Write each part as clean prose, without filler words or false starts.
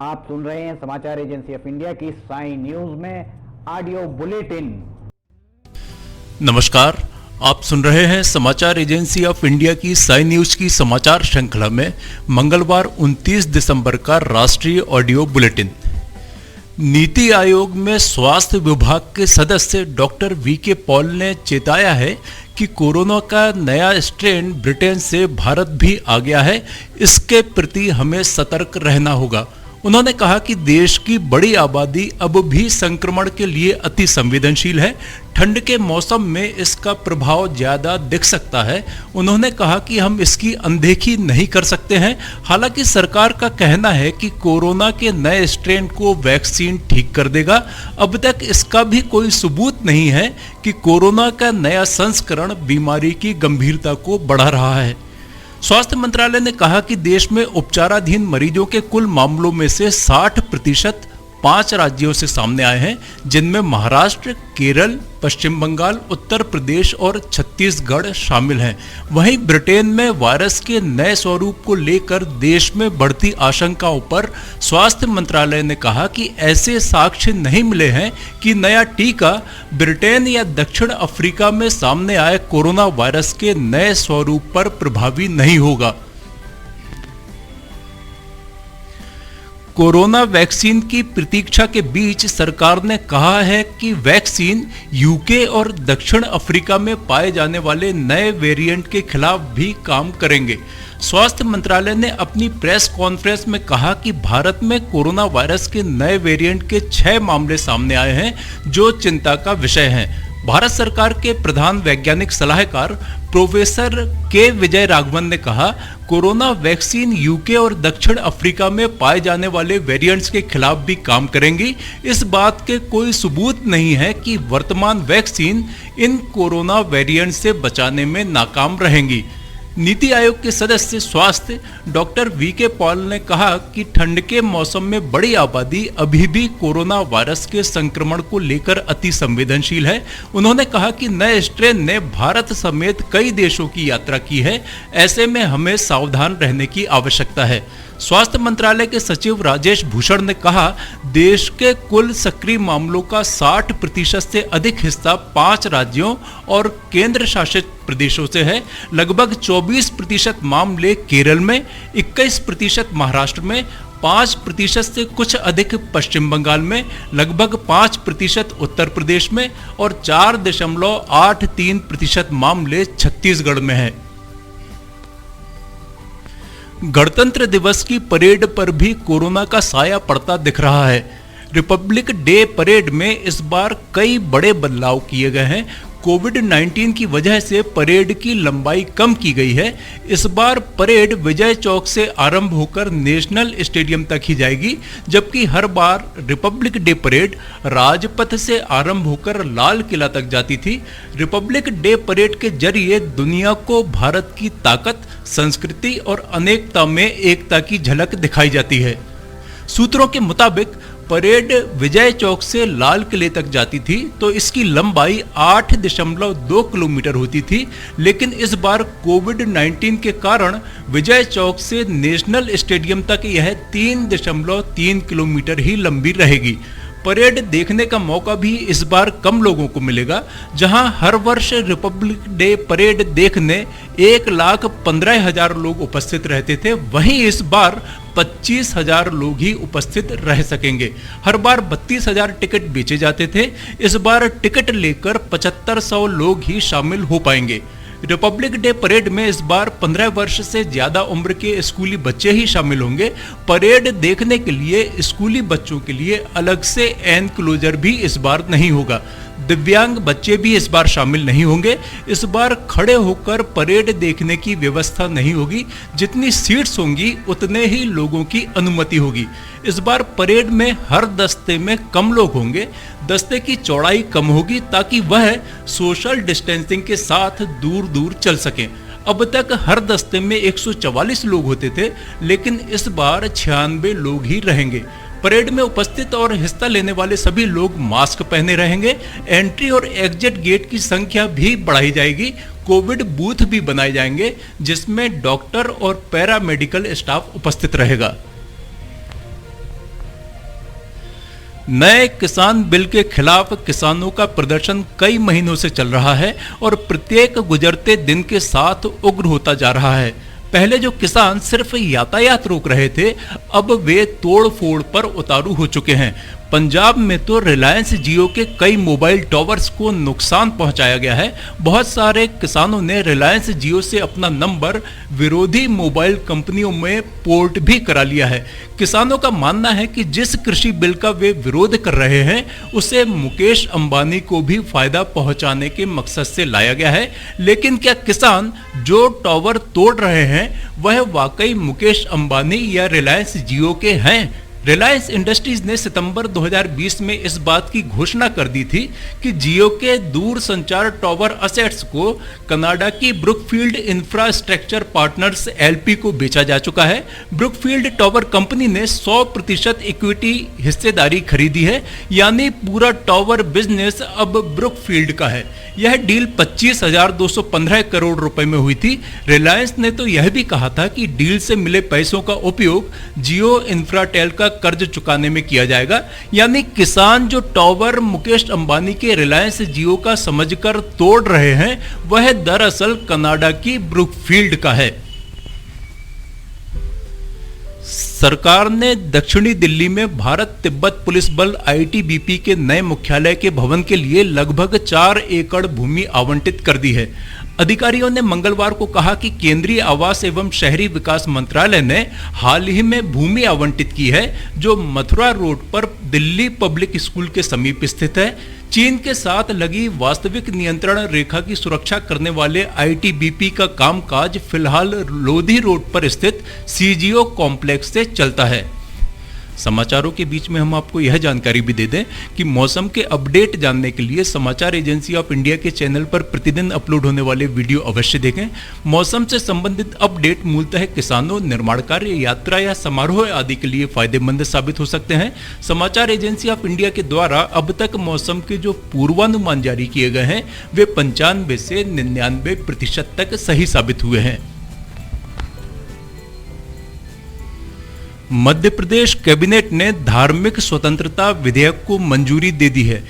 आप सुन रहे हैं समाचार एजेंसी ऑफ इंडिया की साई न्यूज में ऑडियो बुलेटिन। नमस्कार, आप सुन रहे हैं समाचार एजेंसी ऑफ इंडिया की साई न्यूज की समाचार श्रृंखला में मंगलवार 29 दिसंबर का राष्ट्रीय ऑडियो बुलेटिन। नीति आयोग में स्वास्थ्य विभाग के सदस्य डॉक्टर वीके पॉल ने चेताया है कि कोरोना का नया स्ट्रेन ब्रिटेन से भारत भी आ गया है, इसके प्रति हमें सतर्क रहना होगा। उन्होंने कहा कि देश की बड़ी आबादी अब भी संक्रमण के लिए अति संवेदनशील है। ठंड के मौसम में इसका प्रभाव ज्यादा दिख सकता है। उन्होंने कहा कि हम इसकी अनदेखी नहीं कर सकते हैं। हालांकि सरकार का कहना है कि कोरोना के नए स्ट्रेन को वैक्सीन ठीक कर देगा। अब तक इसका भी कोई सबूत नहीं है कि कोरोना का नया संस्करण बीमारी की गंभीरता को बढ़ा रहा है। स्वास्थ्य मंत्रालय ने कहा कि देश में उपचाराधीन मरीजों के कुल मामलों में से 60% 5 राज्यों से सामने आए हैं, जिनमें महाराष्ट्र, केरल, पश्चिम बंगाल, उत्तर प्रदेश और छत्तीसगढ़ शामिल हैं। वहीं ब्रिटेन में वायरस के नए स्वरूप को लेकर देश में बढ़ती आशंकाओं पर स्वास्थ्य मंत्रालय ने कहा कि ऐसे साक्ष्य नहीं मिले हैं कि नया टीका ब्रिटेन या दक्षिण अफ्रीका में सामने आए कोरोना वायरस के नए स्वरूप पर प्रभावी नहीं होगा। कोरोना वैक्सीन की प्रतीक्षा के बीच सरकार ने कहा है कि वैक्सीन यूके और दक्षिण अफ्रीका में पाए जाने वाले नए वेरिएंट के खिलाफ भी काम करेंगे। स्वास्थ्य मंत्रालय ने अपनी प्रेस कॉन्फ्रेंस में कहा कि भारत में कोरोना वायरस के नए वेरिएंट के 6 मामले सामने आए हैं, जो चिंता का विषय हैं। भारत सरकार के प्रधान वैज्ञानिक सलाहकार प्रोफेसर के विजय राघवन ने कहा, कोरोना वैक्सीन यूके और दक्षिण अफ्रीका में पाए जाने वाले वेरिएंट्स के खिलाफ भी काम करेंगी। इस बात के कोई सबूत नहीं है कि वर्तमान वैक्सीन इन कोरोना वेरिएंट से बचाने में नाकाम रहेंगी। नीति आयोग के सदस्य स्वास्थ्य डॉक्टर वीके पॉल ने कहा कि ठंड के मौसम में बड़ी आबादी अभी भी कोरोना वायरस के संक्रमण को लेकर अति संवेदनशील है। उन्होंने कहा कि नए स्ट्रेन ने भारत समेत कई देशों की यात्रा की है, ऐसे में हमें सावधान रहने की आवश्यकता है। स्वास्थ्य मंत्रालय के सचिव राजेश भूषण ने कहा, देश के कुल सक्रिय मामलों का 60% से अधिक हिस्सा 5 राज्यों और केंद्र शासित प्रदेशों से है। लगभग 24% मामले केरल में, 21% महाराष्ट्र में, 5% से कुछ अधिक पश्चिम बंगाल में, लगभग 5% उत्तर प्रदेश में और 4.83% मामले छत्तीसगढ़ में है। गणतंत्र दिवस की परेड पर भी कोरोना का साया पड़ता दिख रहा है। रिपब्लिक डे परेड में इस बार कई बड़े बदलाव किए गए हैं। कोविड-19 की वजह से परेड की लंबाई कम की गई है। इस बार परेड विजय चौक से आरंभ होकर नेशनल स्टेडियम तक ही जाएगी, जबकि हर बार रिपब्लिक डे परेड राजपथ से आरंभ होकर लाल किला तक जाती थी। रिपब्लिक डे परेड के जरिए दुनिया को भारत की ताकत, संस्कृति और अनेकता में एकता की झलक दिखाई जाती है। सूत्रों के मुताबिक परेड विजय चौक से लाल किले तक जाती थी तो इसकी लंबाई 8.2 किलोमीटर होती थी, लेकिन इस बार कोविड-19 के कारण विजय चौक से नेशनल स्टेडियम तक यह 3.3 किलोमीटर ही लंबी रहेगी। परेड देखने का मौका भी इस बार कम लोगों को मिलेगा। जहां हर वर्ष रिपब्लिक डे परेड देखने 1,15,000 लोग उपस्थित रहते थे, वहीं इस बार 25,000 लोग ही उपस्थित रह सकेंगे। हर बार 32,000 टिकट बेचे जाते थे, इस बार टिकट लेकर 7500 लोग ही शामिल हो पाएंगे। रिपब्लिक डे परेड में इस बार 15 वर्ष से ज्यादा उम्र के स्कूली बच्चे ही शामिल होंगे। परेड देखने के लिए स्कूली बच्चों के लिए अलग से एनक्लोजर भी इस बार नहीं होगा। दिव्यांग बच्चे भी इस बार शामिल नहीं होंगे। इस बार खड़े होकर परेड देखने की व्यवस्था नहीं होगी। जितनी सीट्स होंगी उतने ही लोगों की अनुमति होगी। इस बार परेड में हर दस्ते में कम लोग होंगे। दस्ते की चौड़ाई कम होगी ताकि वह सोशल डिस्टेंसिंग के साथ दूर दूर चल सकें। अब तक हर दस्ते में 144 लोग होते थे, लेकिन इस बार 96 लोग ही रहेंगे। परेड में उपस्थित और हिस्सा लेने वाले सभी लोग मास्क पहने रहेंगे। एंट्री और एग्जिट गेट की संख्या भी बढ़ाई जाएगी। कोविड बूथ भी बनाए जाएंगे जिसमें डॉक्टर और पैरामेडिकल स्टाफ उपस्थित रहेगा। नए किसान बिल के खिलाफ किसानों का प्रदर्शन कई महीनों से चल रहा है और प्रत्येक गुजरते दिन के साथ उग्र होता जा रहा है। पहले जो किसान सिर्फ यातायात रोक रहे थे, अब वे तोड़ फोड़ पर उतारू हो चुके हैं। पंजाब में तो रिलायंस जियो के कई मोबाइल टावर्स को नुकसान पहुंचाया गया है। बहुत सारे किसानों ने रिलायंस जियो से अपना नंबर विरोधी मोबाइल कंपनियों में पोर्ट भी करा लिया है। किसानों का मानना है कि जिस कृषि बिल का वे विरोध कर रहे हैं, उसे मुकेश अंबानी को भी फायदा पहुंचाने के मकसद से लाया गया है। लेकिन क्या किसान जो टावर तोड़ रहे हैं वह वाकई मुकेश अंबानी या रिलायंस जियो के हैं? रिलायंस इंडस्ट्रीज ने सितंबर 2020 में इस बात की घोषणा कर दी थी कि जियो के दूर संचार टावर असेट्स को कनाडा की ब्रुकफील्ड इंफ्रास्ट्रक्चर पार्टनर्स एलपी को बेचा जा चुका है। ब्रुकफील्ड टावर कंपनी ने 100% इक्विटी हिस्सेदारी खरीदी है, यानी पूरा टावर बिजनेस अब ब्रुकफील्ड का है। यह डील 25,215 करोड़ रुपए में हुई थी। रिलायंस ने तो यह भी कहा था कि डील से मिले पैसों का उपयोग जियो इंफ्राटेल का कर्ज चुकाने में किया जाएगा। यानी किसान जो टावर मुकेश अंबानी के रिलायंस जियो का समझकर तोड़ रहे हैं, वह दरअसल कनाडा की ब्रुकफील्ड का है। सरकार ने दक्षिणी दिल्ली में भारत तिब्बत पुलिस बल आईटीबीपी के नए मुख्यालय के भवन के लिए लगभग 4 एकड़ भूमि आवंटित कर दी है। अधिकारियों ने मंगलवार को कहा कि केंद्रीय आवास एवं शहरी विकास मंत्रालय ने हाल ही में भूमि आवंटित की है, जो मथुरा रोड पर दिल्ली पब्लिक स्कूल के समीप स्थित है। चीन के साथ लगी वास्तविक नियंत्रण रेखा की सुरक्षा करने वाले आईटीबीपी का कामकाज फिलहाल लोधी रोड पर स्थित सीजीओ कॉम्प्लेक्स से चलता है। समाचारों के बीच में हम आपको यह जानकारी भी दे दें कि मौसम के अपडेट जानने के लिए समाचार एजेंसी ऑफ इंडिया के चैनल पर प्रतिदिन अपलोड होने वाले वीडियो अवश्य देखें। मौसम से संबंधित अपडेट मूलतः किसानों, निर्माण कार्य, यात्रा या समारोह आदि के लिए फायदेमंद साबित हो सकते हैं। समाचार एजेंसी ऑफ इंडिया के द्वारा अब तक मौसम के जो पूर्वानुमान जारी किए गए हैं, वे 95 से 99% तक सही साबित हुए हैं। मध्य प्रदेश कैबिनेट ने धार्मिक स्वतंत्रता विधेयक को मंजूरी दे दी है।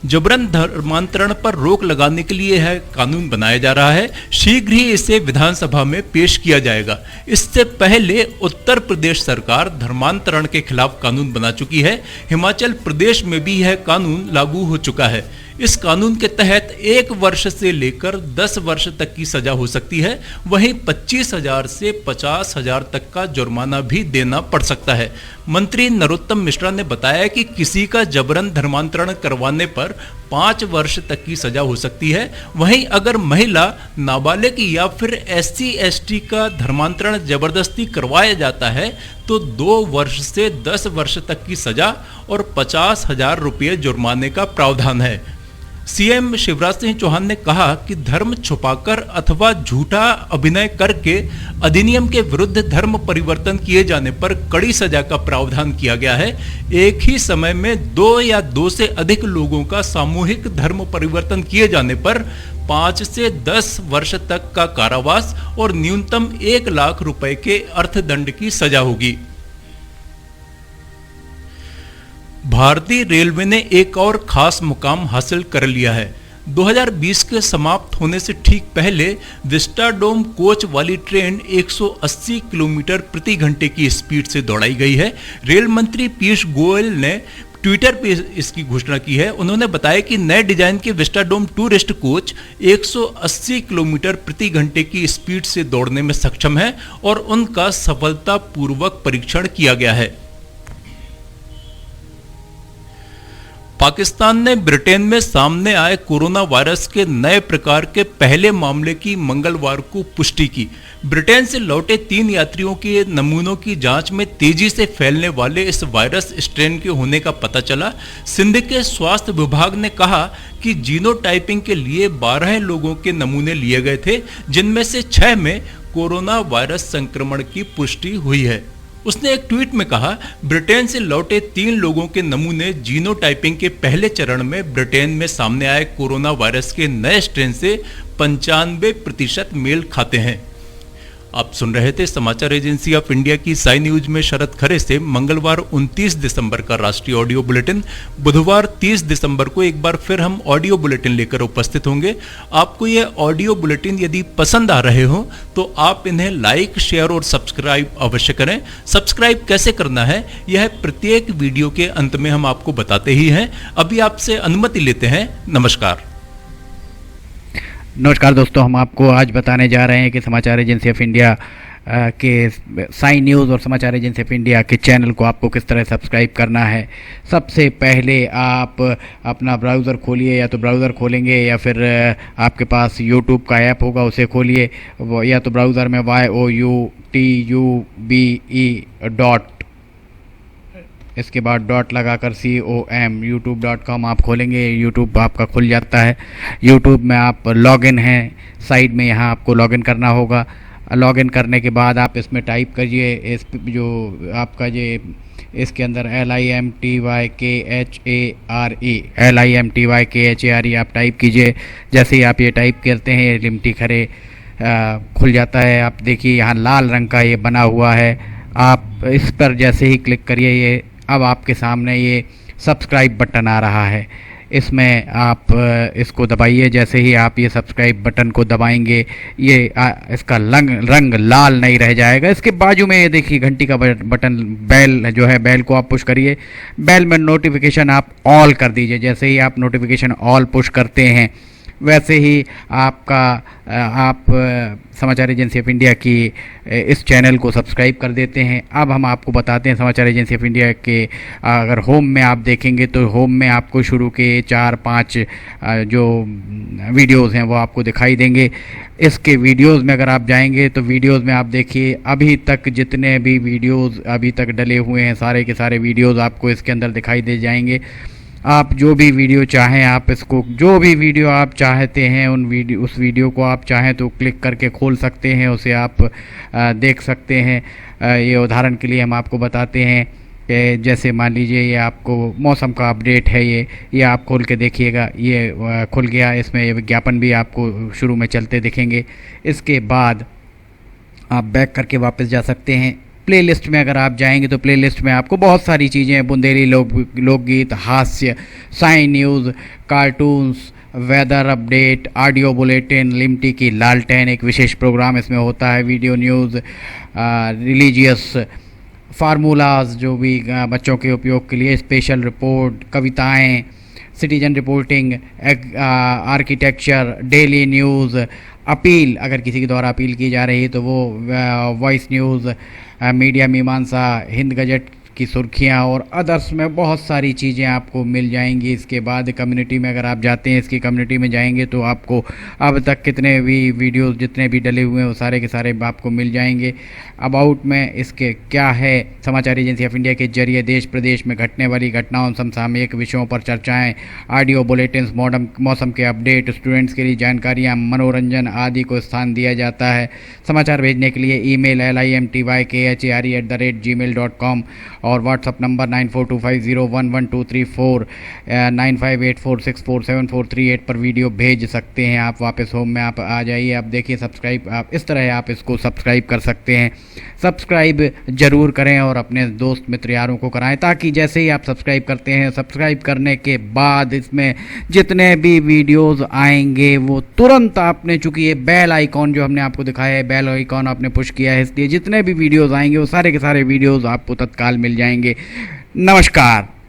जबरन धर्मांतरण पर रोक लगाने के लिए यह कानून बनाया जा रहा है। शीघ्र ही इसे विधानसभा में पेश किया जाएगा। इससे पहले उत्तर प्रदेश सरकार धर्मांतरण के खिलाफ कानून बना चुकी है। हिमाचल प्रदेश में भी यह कानून लागू हो चुका है। इस कानून के तहत 1 वर्ष से लेकर 10 वर्ष तक की सजा हो सकती है। वहीं 25,000 से 50,000 तक का जुर्माना भी देना पड़ सकता है। मंत्री नरोत्तम मिश्रा ने बताया कि किसी का जबरन धर्मांतरण करवाने पर 5 वर्ष तक की सजा हो सकती है। वहीं अगर महिला, नाबालिग या फिर SC/ST का धर्मांतरण जबरदस्ती करवाया जाता है तो 2 वर्ष से 10 वर्ष तक की सजा और 50,000 रुपये जुर्माने का प्रावधान है। सीएम शिवराज सिंह चौहान ने कहा कि धर्म छुपाकर अथवा झूठा अभिनय करके अधिनियम के विरुद्ध धर्म परिवर्तन किए जाने पर कड़ी सजा का प्रावधान किया गया है। एक ही समय में 2 या 2 से अधिक लोगों का सामूहिक धर्म परिवर्तन किए जाने पर 5 से 10 वर्ष तक का कारावास और न्यूनतम 1 लाख रुपए के अर्थदंड की सजा होगी। भारतीय रेलवे ने एक और खास मुकाम हासिल कर लिया है। 2020 के समाप्त होने से ठीक पहले विस्टाडोम कोच वाली ट्रेन 180 किलोमीटर प्रति घंटे की स्पीड से दौड़ाई गई है। रेल मंत्री पीयूष गोयल ने ट्विटर पे इसकी घोषणा की है। उन्होंने बताया कि नए डिजाइन के विस्टाडोम टूरिस्ट कोच 180 किलोमीटर प्रति घंटे की स्पीड से दौड़ने में सक्षम है और उनका सफलतापूर्वक परीक्षण किया गया है। पाकिस्तान ने ब्रिटेन में सामने आए कोरोना वायरस के नए प्रकार के पहले मामले की मंगलवार को पुष्टि की। ब्रिटेन से लौटे 3 यात्रियों के नमूनों की जांच में तेजी से फैलने वाले इस वायरस स्ट्रेन के होने का पता चला। सिंध के स्वास्थ्य विभाग ने कहा कि जीनोटाइपिंग के लिए 12 लोगों के नमूने लिए गए थे, जिनमें से 6 में कोरोना वायरस संक्रमण की पुष्टि हुई है। उसने एक ट्वीट में कहा, ब्रिटेन से लौटे 3 लोगों के नमूने जीनोटाइपिंग के पहले चरण में ब्रिटेन में सामने आए कोरोना वायरस के नए स्ट्रेन से 95% मेल खाते हैं। आप सुन रहे थे समाचार एजेंसी ऑफ इंडिया की साई न्यूज में शरद खरे से मंगलवार 29 दिसंबर का राष्ट्रीय ऑडियो बुलेटिन। बुधवार 30 दिसंबर को एक बार फिर हम ऑडियो बुलेटिन लेकर उपस्थित होंगे। आपको ये ऑडियो बुलेटिन यदि पसंद आ रहे हो तो आप इन्हें लाइक, शेयर और सब्सक्राइब अवश्य करें। सब्सक्राइब कैसे करना है यह प्रत्येक वीडियो के अंत में हम आपको बताते ही हैं। अभी आपसे अनुमति लेते हैं। नमस्कार। नमस्कार दोस्तों, हम आपको आज बताने जा रहे हैं कि समाचार एजेंसी ऑफ इंडिया के साई न्यूज़ और समाचार एजेंसी ऑफ इंडिया के चैनल को आपको किस तरह सब्सक्राइब करना है। सबसे पहले आप अपना ब्राउज़र खोलिए, या तो ब्राउज़र खोलेंगे या फिर आपके पास यूट्यूब का ऐप होगा उसे खोलिए, या तो ब्राउज़र में youtube इसके बाद डॉट लगाकर com youtube.com आप खोलेंगे। यूट्यूब आपका खुल जाता है। यूट्यूब में आप लॉगिन हैं, साइड में यहाँ आपको लॉगिन करना होगा। लॉगिन करने के बाद आप इसमें टाइप करिए, इस जो आपका ये इसके अंदर LIMTYKHARE आप टाइप कीजिए। जैसे ही आप ये टाइप करते हैं लिमटी खरे खुल जाता है। आप देखिए यहाँ लाल रंग का ये बना हुआ है, आप इस पर जैसे ही क्लिक करिए ये अब आपके सामने ये सब्सक्राइब बटन आ रहा है। इसमें आप इसको दबाइए। जैसे ही आप ये सब्सक्राइब बटन को दबाएंगे ये इसका रंग लाल नहीं रह जाएगा। इसके बाजू में ये देखिए घंटी का बटन, बेल जो है, बेल को आप पुश करिए। बेल में नोटिफिकेशन आप ऑल कर दीजिए। जैसे ही आप नोटिफिकेशन ऑल पुश करते हैं वैसे ही आप समाचार एजेंसी ऑफ इंडिया की इस चैनल को सब्सक्राइब कर देते हैं। अब हम आपको बताते हैं समाचार एजेंसी ऑफ इंडिया के अगर होम में आप देखेंगे तो होम में आपको शुरू के 4-5 जो वीडियोज़ हैं वो आपको दिखाई देंगे। इसके वीडियोज़ में अगर आप जाएंगे तो वीडियोज़ में आप देखिए अभी तक जितने भी वीडियोज़ अभी तक डले हुए हैं सारे के सारे वीडियोज़ आपको इसके अंदर दिखाई दे जाएंगे। आप जो भी वीडियो चाहें, आप इसको जो भी वीडियो आप चाहते हैं उस वीडियो को आप चाहें तो क्लिक करके खोल सकते हैं, उसे आप देख सकते हैं। ये उदाहरण के लिए हम आपको बताते हैं कि जैसे मान लीजिए ये आपको मौसम का अपडेट है, ये आप खोल के देखिएगा, ये खुल गया। इसमें ये विज्ञापन भी आपको शुरू में चलते दिखेंगे। इसके बाद आप बैक करके वापस जा सकते हैं। प्लेलिस्ट में अगर आप जाएंगे तो प्लेलिस्ट में आपको बहुत सारी चीज़ें, बुंदेली लोकगीत, हास्य, Sai news, cartoons, weather update, audio bulletin, Limti की लालटेन एक विशेष प्रोग्राम इसमें होता है, वीडियो न्यूज़, रिलीजियस फार्मूलाज जो भी बच्चों के उपयोग के लिए, स्पेशल रिपोर्ट, कविताएं, citizen reporting, architecture, daily news, appeal अगर किसी के द्वारा अपील की जा रही है तो वो, वॉइस न्यूज़, मीडिया मीमांसा, हिंद गजट की सुर्खियां और अदर्स में बहुत सारी चीज़ें आपको मिल जाएंगी। इसके बाद कम्युनिटी में अगर आप जाते हैं, इसकी कम्युनिटी में जाएंगे तो आपको अब तक कितने भी वीडियोस जितने भी डले हुए हैं वो सारे के सारे आपको मिल जाएंगे। अबाउट में इसके क्या है, समाचार एजेंसी ऑफ इंडिया के जरिए देश प्रदेश में घटने वाली घटनाओं, समसामयिक विषयों पर चर्चाएँ, ऑडियो बुलेटिन्स, मौसम के अपडेट, स्टूडेंट्स के लिए जानकारियाँ, मनोरंजन आदि को स्थान दिया जाता है। समाचार भेजने के लिए ईमेल LIMTYKHARE@gmail.com और व्हाट्सअप नंबर 9425011234 9584647438 पर वीडियो भेज सकते हैं। आप वापस होम में आप आ जाइए। आप देखिए सब्सक्राइब, आप इस तरह आप इसको सब्सक्राइब कर सकते हैं। सब्सक्राइब ज़रूर करें और अपने दोस्त मित्र यारों को कराएं, ताकि जैसे ही आप सब्सक्राइब करते हैं, सब्सक्राइब करने के बाद इसमें जितने भी वीडियोज़ आएंगे वो तुरंत आपने, चूँकि ये बेल आइकॉन जो हमने आपको दिखाया है, बेल आइकॉन आपने पुश किया है, इसलिए जितने भी वीडियोज़ आएंगे वो सारे के सारे वीडियोज़ आपको तत्काल मिल जाएंगे। नमस्कार।